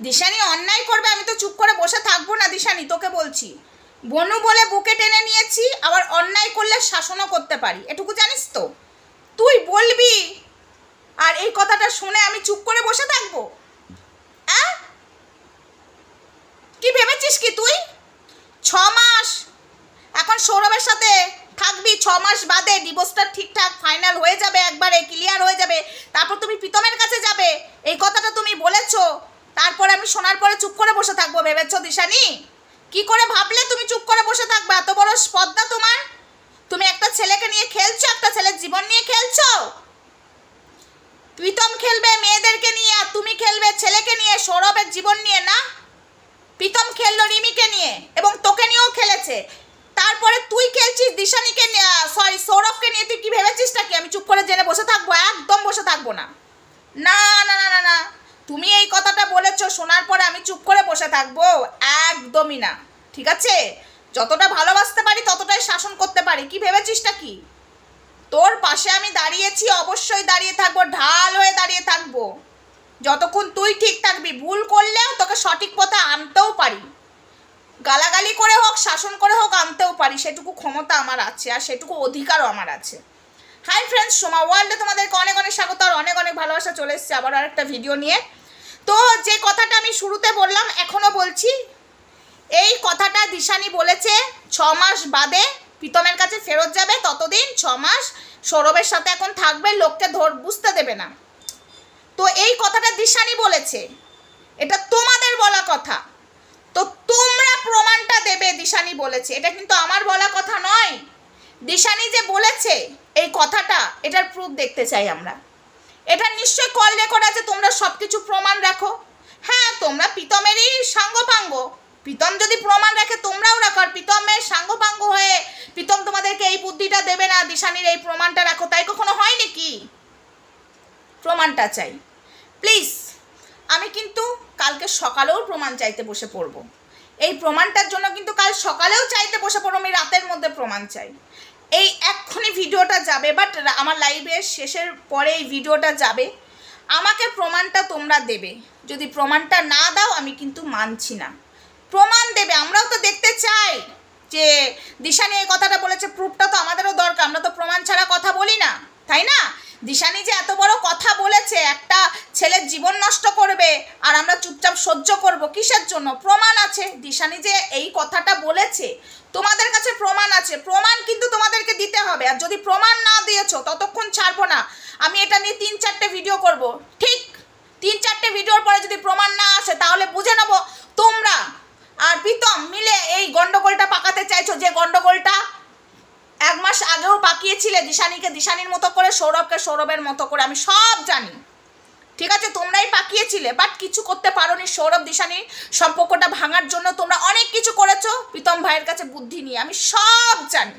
দিশানি অন্যায় করবে, আমি তো চুপ করে বসে থাকবো না দিশানি, তোকে বলছি। বনু বলে বুকে টেনে নিয়েছি, আবার অন্যায় করলে শাসনও করতে পারি, এটুকু জানিস তো। তুই বলবি আর এই কথাটা শুনে আমি চুপ করে বসে থাকবো? হ্যাঁ, কি ভেবেছিস কি তুই? 6 মাস এখন সৌরভের সাথে থাকবি, 6 মাস বাদে ডিভোর্সটা ঠিকঠাক ফাইনাল হয়ে যাবে, একবারে ক্লিয়ার হয়ে যাবে, তারপর তুমি প্রীতমের কাছে যাবে, এই কথাটা তুমি বলেছো। তারপরে আমি শোনার পরে চুপ করে বসে থাকবো ভেবেছো দিশানি? কি করে ভাবলে তুমি চুপ করে বসে থাকবে? এত বড় স্পর্ধা তোমার? তুমি একটা ছেলেকে নিয়ে খেলছো, একটা ছেলের জীবন নিয়ে খেলছো। প্রীতম খেলবে মেয়েদেরকে নিয়ে, আর তুমি খেলবে ছেলেকে নিয়ে, সৌরভের জীবন নিয়ে না। প্রীতম খেললো রিমিকে নিয়ে এবং তোকে নিয়েও খেলেছে, তারপরে তুই খেলছিস দিশানিকে নিয়ে, সরি সৌরভকে নিয়ে। তুই কি ভেবেছিসটা কি আমি চুপ করে জেনে বসে থাকবো? একদম বসে থাকবো না। না না না না না, তুমি এই কথাটা বলেছো, শোনার পরে আমি চুপ করে বসে থাকবো? একদমই না, ঠিক আছে? যতটা ভালোবাসতে পারি ততটাই শাসন করতে পারি। কি ভেবেছিসটা কি? তোর পাশে আমি দাঁড়িয়েছি, অবশ্যই দাঁড়িয়ে থাকবো, ঢাল হয়ে দাঁড়িয়ে থাকবো যতক্ষণ তুই ঠিক থাকবি। ভুল করলেও তোকে সঠিক পথে আনতেও পারি, গালাগালি করে হোক শাসন করে হোক আনতেও পারি, সেটুকু ক্ষমতা আমার আছে আর সেটুকু অধিকারও আমার আছে। হাই ফ্রেন্ডস, সোমা ওয়ার্ল্ডে তোমাদেরকে অনেক অনেক স্বাগত আর অনেক অনেক ভালোবাসা। চলে এসেছি আবার আরেকটা ভিডিও নিয়ে। তো যে কথাটা আমি শুরুতে বললাম এখনও বলছি, এই কথাটা দিশানি বলেছে 6 মাস বাদে প্রীতমের কাছে ফেরত যাবে, ততদিন 6 মাস সৌরভের সাথে এখন থাকবে, লোককে বুঝতে দেবে না। তো এই কথাটা দিশানি বলেছে, এটা তোমাদের বলা কথা, তো তোমরা প্রমাণটা দেবে। দিশানি বলেছে, এটা কিন্তু আমার বলা কথা নয়। দিশানি যে বলেছে এই কথাটা, এটার প্রুফ দেখতে চাই আমরা। এটা নিশ্চয়ই কল রেকর্ড আছে, তোমরা সব কিছু প্রমাণ রাখো। হ্যাঁ, তোমরা প্রীতমেরই সাঙ্গপাঙ্গ, প্রীতম যদি প্রমাণ রাখে তোমরাও রাখো, আর প্রীতমের সাঙ্গপাঙ্গ হয়ে প্রীতম তোমাদেরকে এই বুদ্ধিটা দেবে না দিশানির এই প্রমাণটা রাখো, তাই কখনো হয় নাকি? প্রমাণটা চাই প্লিজ। আমি কিন্তু কালকে সকালেও প্রমাণ চাইতে বসে পড়বো, এই প্রমাণটার জন্য কিন্তু কাল সকালেও চাইতে বসে পড়বো, আমি রাতের মধ্যে প্রমাণ চাই। এই এক্ষুনি ভিডিওটা যাবে, বাট আমার লাইভের শেষের পরে এই ভিডিওটা যাবে, আমাকে প্রমাণটা তোমরা দেবে। যদি প্রমাণটা না দাও আমি কিন্তু মানছি না। প্রমাণ দেবে, আমরাও তো দেখতে চাই যে দিশানি এই কথাটা বলেছে, প্রুফটা তো আমাদেরও দরকার, আমরা তো প্রমাণ ছাড়া কথা বলি না, তাই না? দিশানি যে এত বড় কথা বলেছে, একটা ছেলের জীবন নষ্ট করবে আর আমরা চুপচাপ সহ্য করব কিসের জন্য? প্রমাণ আছে। দিশানি যে এই কথাটা বলেছে, তোমাদের কাছে প্রমাণ আছে, প্রমাণ কিন্তু তোমাদেরকে দিতে হবে। আর যদি প্রমাণ না দিয়েছো ততক্ষণ ছাড়বো না। আমি এটা নিয়ে 3-4টে ভিডিও করব, ঠিক 3-4টে ভিডিওর পরে যদি প্রমাণ না আসে তাহলে বুঝে নেবো তোমরা আর প্রীতম মিলে এই গন্ডগোলটা পাকাতে চাইছো, যে গন্ডগোলটা 1 মাস আগেও পাকিয়েছিলে দিশানিকে দিশানির মতো করে, সৌরভকে সৌরভের মতো করে, আমি সব জানি, ঠিক আছে? তোমরাই পাকিয়েছিলে, বাট কিছু করতে পারোনি। সৌরভ দিশানির সম্পর্কটা ভাঙার জন্য তোমরা অনেক কিছু করেছো প্রীতম ভাইয়ের কাছে বুদ্ধি নিয়ে, আমি সব জানি,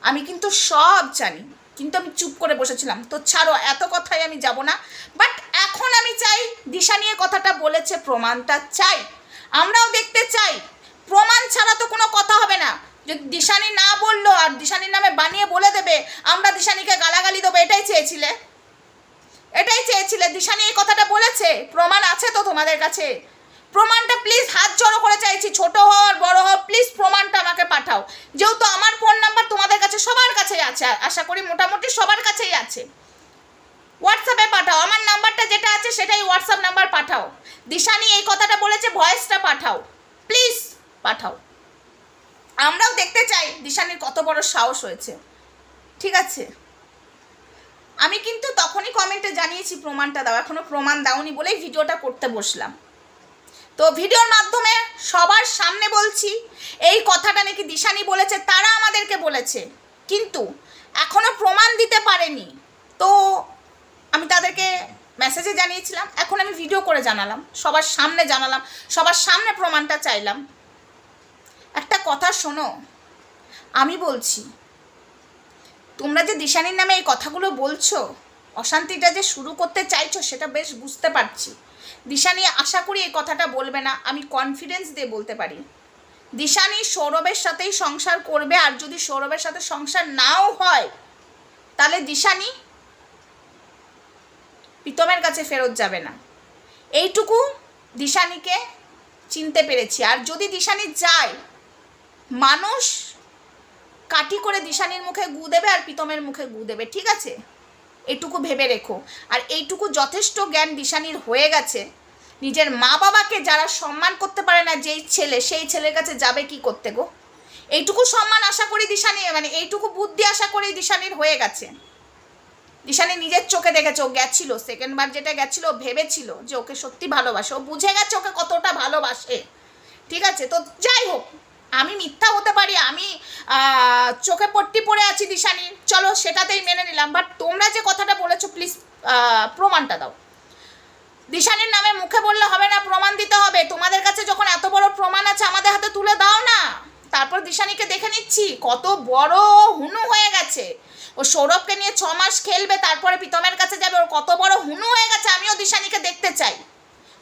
আমি কিন্তু সব জানি, কিন্তু আমি চুপ করে বসেছিলাম। তো ছাড়ো, এত কথাই আমি যাব না। বাট এখন আমি চাই দিশানি এই কথাটা বলেছে, প্রমাণটা চাই, আমরাও দেখতে চাই। প্রমাণ ছাড়া তো কোনো কথা হবে না। যদি দিশানি না বললো আর দিশানির নামে বানিয়ে বলে দেবে আমরা দিশানিকে গালাগালি দেবো, এটাই চেয়েছিলে? এটাই চেয়েছিলে? দিশানি এই কথাটা বলেছে, প্রমাণ আছে তো তোমাদের কাছে? প্রমাণটা প্লিজ হাত জড়ো করে চাইছি, ছোট হওয়ার বড় হওয়ার, প্লিজ প্রমাণটা আমাকে পাঠাও। যেহেতু আমার ফোন নাম্বার তোমাদের কাছে সবার কাছেই আছে, আশা করি মোটামুটি সবার কাছেই আছে, হোয়াটসঅ্যাপে পাঠাও। আমার নাম্বারটা যেটা আছে সেটাই হোয়াটসঅ্যাপ নাম্বার পাঠাও। দিশানি এই কথাটা বলেছে, ভয়েসটা পাঠাও, প্লিজ পাঠাও। আমরাও দেখতে চাই দিশানির কত বড় সাহস হয়েছে, ঠিক আছে? আমি কিন্তু তখনই কমেন্টে জানিয়েছি প্রমাণটা দাও, এখনও প্রমাণ দাওনি বলেই ভিডিওটা করতে বসলাম। তো ভিডিওর মাধ্যমে সবার সামনে বলছি, এই কথাটা নাকি দিশানি বলেছে, তারা আমাদেরকে বলেছে, কিন্তু এখনও প্রমাণ দিতে পারেনি। তো আমি তাদেরকে মেসেজে জানিয়েছিলাম, এখন আমি ভিডিও করে জানালাম, সবার সামনে জানালাম, সবার সামনে প্রমাণটা চাইলাম। একটা কথা শোনো, আমি বলছি, তোমরা যে দিশানির নামে এই কথাগুলো বলছো, অশান্তিটা যে শুরু করতে চাইছো, সেটা বেশ বুঝতে পারছি। দিশানি আশা করি এই কথাটা বলবে না, আমি কনফিডেন্স দিয়ে বলতে পারি। দিশানি সৌরভের সাথেই সংসার করবে, আর যদি সৌরভের সাথে সংসার নাও হয় তাহলে দিশানি প্রীতমের কাছে ফেরত যাবে না। এইটুকু দিশানিকে চিনতে পেরেছি। আর যদি দিশানি যায়, মানুষ কাটি করে দিশানির মুখে গু দেবে আর প্রীতমের মুখে গু দেবে, ঠিক আছে? এইটুকু ভেবে রেখো। আর এইটুকু যথেষ্ট জ্ঞান দিশানির হয়ে গেছে। নিজের মা বাবাকে যারা সম্মান করতে পারে না, যেই ছেলে, সেই ছেলের কাছে যাবে কি করতে গো? এইটুকু সম্মান আশা করি দিশানি, মানে এইটুকু বুদ্ধি আশা করি দিশানির হয়ে গেছে। দিশানি নিজের চোখে দেখেছে, ও গেছিল, সেকেন্ডবার যেটা গেছিল, ও ভেবেছিল যে ওকে সত্যি ভালোবাসে, ও বুঝে গেছে ওকে কতটা ভালোবাসে, ঠিক আছে? তো যাই হোক, আমি মিথ্যা হতে পারি, আমি চোখে পট্টি পড়ে আছি দিশানির, চলো সেটাতেই মেনে নিলাম। বাট তোমরা যে কথাটা বলেছো, প্লিজ প্রমাণটা দাও। দিশানির নামে মুখে বললে হবে না, প্রমাণ দিতে হবে। তোমাদের কাছে যখন এত বড় প্রমাণ আছে, আমাদের হাতে তুলে দাও না। তারপর দিশানিকে দেখে নিচ্ছি, কত বড় হুনু হয়ে গেছে। ও সৌরভকে নিয়ে 6 মাস খেলবে, তারপরে প্রীতমের কাছে যাবে, ওর কত বড় হুনু হয়ে গেছে। আমিও দিশানিকে দেখতে চাই।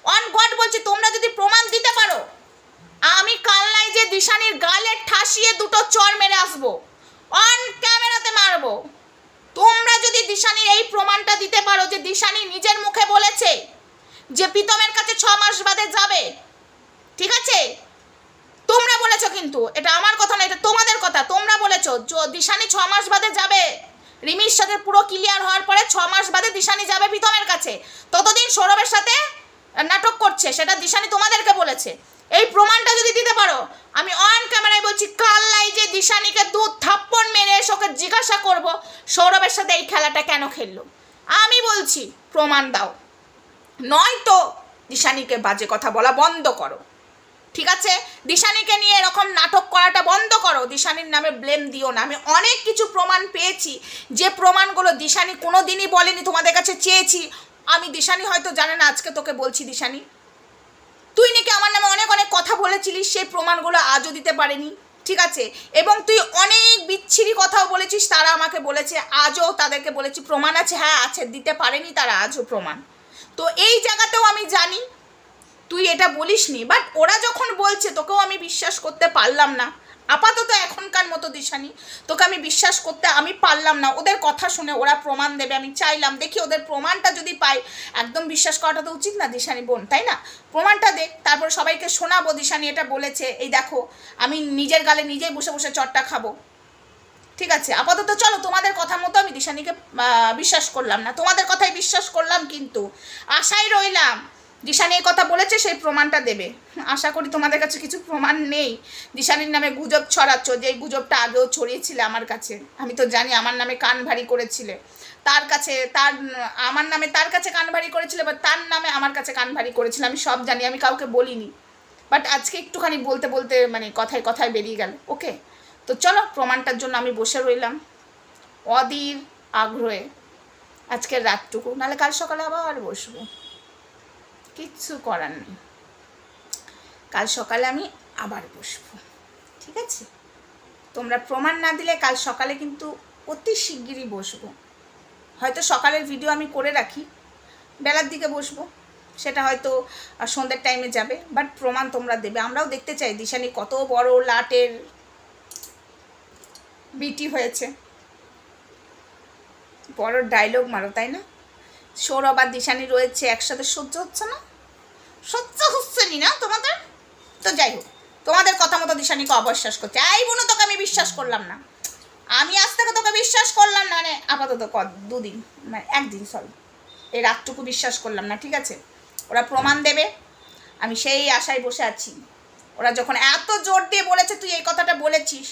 অন গড বলছি, তোমরা যদি প্রমাণ দিতে পারো, আমি কালনায় যে দিশানির গালে ঠাসিয়ে 2টো চড় মেরে আসবো, অন ক্যামেরাতে মারবো। তোমরা যদি দিশানির এই প্রমাণটা দিতে পারো যে দিশানি নিজের মুখে বলেছে যে প্রীতমের কাছে 6 মাস বাদে যাবে, ঠিক আছে? তোমরা বলেছো, কিন্তু এটা আমার কথা না, এটা তোমাদের কথা। তোমরা বলেছো দিশানি 6 মাস বাদে যাবে, রিমির সাথে পুরো ক্লিয়ার হওয়ার পরে 6 মাস বাদে দিশানি যাবে প্রীতমের কাছে। ততদিন সৌরভের সাথে নাটক করছে, সেটা দিশানি তোমাদেরকে বলেছে। এই প্রমাণটা যদি দিতে পারো, আমি অন ক্যামেরায় বলছি, কালনায় যে দিশানিকে 2 থাপ্পড় মেরে এসে ওকে জিজ্ঞাসা করবো সৌরভের সাথে এই খেলাটা কেন খেললো। আমি বলছি প্রমাণ দাও, নয়তো দিশানিকে বাজে কথা বলা বন্ধ করো, ঠিক আছে? দিশানিকে নিয়ে এরকম নাটক করাটা বন্ধ করো, দিশানির নামে ব্লেম দিও না। আমি অনেক কিছু প্রমাণ পেয়েছি, যে প্রমাণগুলো দিশানি কোনো দিনই বলেনি, তোমাদের কাছে চেয়েছি আমি। দিশানি হয়তো জানে না, আজকে তোকে বলছি। দিশানি, তুই নাকি আমার নামে অনেক অনেক কথা বলেছিলিস, সেই প্রমাণগুলো আজও দিতে পারেনি, ঠিক আছে? এবং তুই অনেক বিচ্ছিরি কথাও বলেছিস, তারা আমাকে বলেছে, আজও তাদেরকে বলেছি, প্রমাণ আছে, হ্যাঁ আছে, দিতে পারেনি তারা আজও প্রমাণ। তো এই জায়গাতেও আমি জানি তুই এটা বলিসনি, বাট ওরা যখন বলছে তোকেও আমি বিশ্বাস করতে পারলাম না আপাতত এখনকার মতো। দিশানি, তোকে আমি বিশ্বাস করতে আমি পারলাম না। ওদের কথা শুনে ওরা প্রমাণ দেবে, আমি চাইলাম, দেখি ওদের প্রমাণটা যদি পাই, একদম বিশ্বাস করাটা তো উচিত না দিশানি বোন, তাই না? প্রমাণটা দেখ, তারপর সবাইকে শোনাবো দিশানি এটা বলেছে, এই দেখো আমি নিজের গালে নিজেই বসে বসে চটটা খাবো, ঠিক আছে? আপাতত চলো, তোমাদের কথা মতো আমি দিশানিকে বিশ্বাস করলাম না, তোমাদের কথাই বিশ্বাস করলাম, কিন্তু আশায় রইলাম দিশানি এই কথা বলেছে, সেই প্রমাণটা দেবে। আশা করি তোমাদের কাছে কিছু প্রমাণ নেই। দিশানির নামে গুজব ছড়াচ্ছ, যে গুজবটা আগেও ছড়িয়েছিলে আমার কাছে, আমি তো জানি। আমার নামে কান ভারী করেছিলে, তার কাছে আমার নামে তার কাছে কান ভারী করেছিলে, বা তার নামে আমার কাছে কান ভারী করেছিল, আমি সব জানি, আমি কাউকে বলিনি। বাট আজকে একটুখানি বলতে বলতে মানে কথায় কথায় বেরিয়ে গেল। ওকে, তো চলো, প্রমাণটার জন্য আমি বসে রইলাম অধীর আগ্রহে আজকের রাতটুকু, নাহলে কাল সকালে আবার বসবো, কিচ্ছু করার নেই। কাল সকালে আমি আবার বসবো, ঠিক আছে? তোমরা প্রমাণ না দিলে কাল সকালে কিন্তু অতি শিগগিরই বসবো। হয়তো সকালের ভিডিও আমি করে রাখি, বেলার দিকে বসবো, সেটা হয়তো সন্ধ্যের টাইমে যাবে, বাট প্রমাণ তোমরা দেবে। আমরাও দেখতে চাই দিশানি কত বড় লাটের বিটি হয়েছে। বড় ডায়লগ মারো, তাই না? সৌরভ আর দিশানি রয়েছে একসাথে, সহ্য হচ্ছে না? সহ্য হচ্ছে না তোমাদের? তো যাই হোক, তোমাদের কথা মতো দিশানিকে অবিশ্বাস করছে। এই বোনো, তোকে আমি বিশ্বাস করলাম না, আমি আজ থেকে তোকে বিশ্বাস করলাম না, মানে আপাতত 2 দিন, মানে 1 দিন, সরি, এই রাতটুকু বিশ্বাস করলাম না, ঠিক আছে? ওরা প্রমাণ দেবে, আমি সেই আশায় বসে আছি। ওরা যখন এত জোর দিয়ে বলেছে তুই এই কথাটা বলেছিস,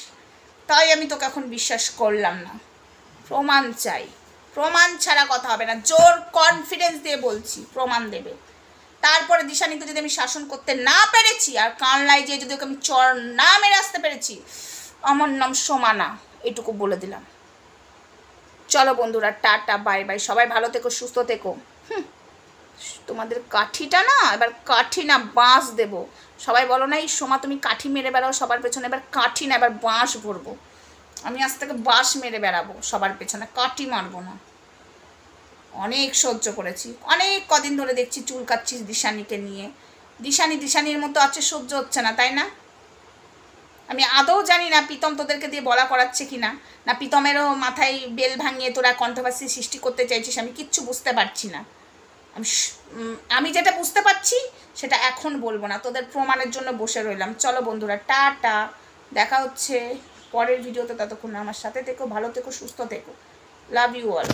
তাই আমি তোকে এখন বিশ্বাস করলাম না। প্রমাণ চাই, প্রমাণ ছাড়া কথা হবে না। জোর কনফিডেন্স দিয়ে বলছি, প্রমাণ দেবে। তারপরে দিশানিকে যদি আমি শাসন করতে না পেরেছি, আর কানলায় যেয়ে যদি ওকে আমি চড় না মেরে আসতে পেরেছি, আমার নাম সোমানা, এটুকু বলে দিলাম। চলো বন্ধুরা, টাটা, বাই বাই, সবাই ভালো থেকো, সুস্থ থেকো। তোমাদের কাঠিটা না, এবার কাঠি না বাঁশ দেবো। সবাই বলো না, এই সোমা তুমি কাঠি মেরে বেড়াও সবার পেছনে, এবার কাঠি না, এবার বাঁশ ভরবো। আমি আজ থেকে বাঁশ মেরে বেড়াবো সবার পেছনে, কাঠি মারবো না। অনেক সহ্য করেছি, অনেক কদিন ধরে দেখছি চুল কাচ্ছিস দিশানিকে নিয়ে। দিশানির মতো আছে, সহ্য হচ্ছে না, তাই না? আমি আদৌ জানি না প্রীতম তোদেরকে দিয়ে বলা করাচ্ছে কি না, না প্রীতমেরও মাথায় বেল ভাঙিয়ে তোরা কন্ট্রোভার্সি সৃষ্টি করতে চাইছিস, আমি কিচ্ছু বুঝতে পারছি না। আমি যেটা বুঝতে পারছি সেটা এখন বলবো না, তোদের প্রমাণের জন্য বসে রইলাম। চলো বন্ধুরা, টাটা, দেখা হচ্ছে পরের ভিডিওতে। ততক্ষণ আমার সাথে থেকো, ভালো থেকো, সুস্থ থেকো, লাভ ইউ অল।